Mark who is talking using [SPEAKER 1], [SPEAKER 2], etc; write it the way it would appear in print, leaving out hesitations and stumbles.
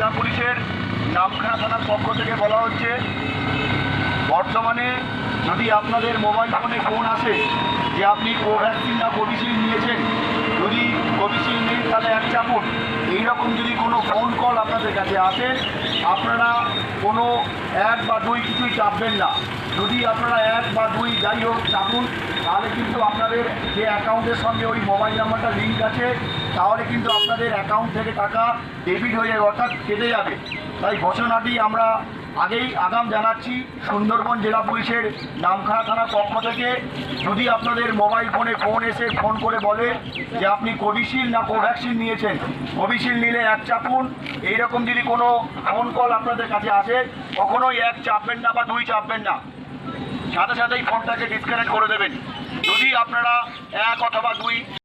[SPEAKER 1] জেলা পুলিশের নামখানা থানার পক্ষ থেকে বলা হচ্ছে, বর্তমানে যদি আপনাদের মোবাইল ফোনে ফোন আসে যে আপনি কোভ্যাক্সিন না কোভিশিল্ড নিয়েছেন, যদি কোভিশিল্ড নেই তাহলে এক চাপুন, এইরকম যদি কোনো ফোন কল আপনাদের কাছে আসে, আপনারা কোনো 1 বা 2 কিছুই চাপবেন না। যদি আপনারা 1 বা 2 যাই হোক চাপুন, তাহলে কিন্তু আপনাদের যে অ্যাকাউন্টের সঙ্গে ওই মোবাইল নাম্বারটা লিঙ্ক আছে, তাহলে কিন্তু আপনাদের অ্যাকাউন্ট থেকে টাকা ডেবিট হয়ে যাবে, অর্থাৎ কেটে যাবে। তাই ঘোষণাটি আমরা আগেই আগাম জানাচ্ছি সুন্দরবন জেলা পুলিশের নামখানা থানার পক্ষ থেকে। যদি আপনাদের মোবাইল ফোনে ফোন এসে ফোন করে বলে যে আপনি কোভিশিল্ড না কোভ্যাক্সিন নিয়েছেন, কোভিশিল্ড নিলে 1 চাপুন, এইরকম যদি কোনো ফোন কল আপনাদের কাছে আসে, কখনোই 1 চাপবেন না বা 2 চাপবেন না, সাথে সাথেই ফোনটাকে ডিসকানেক্ট করে দেবেন। যদি আপনারা 1 অথবা 2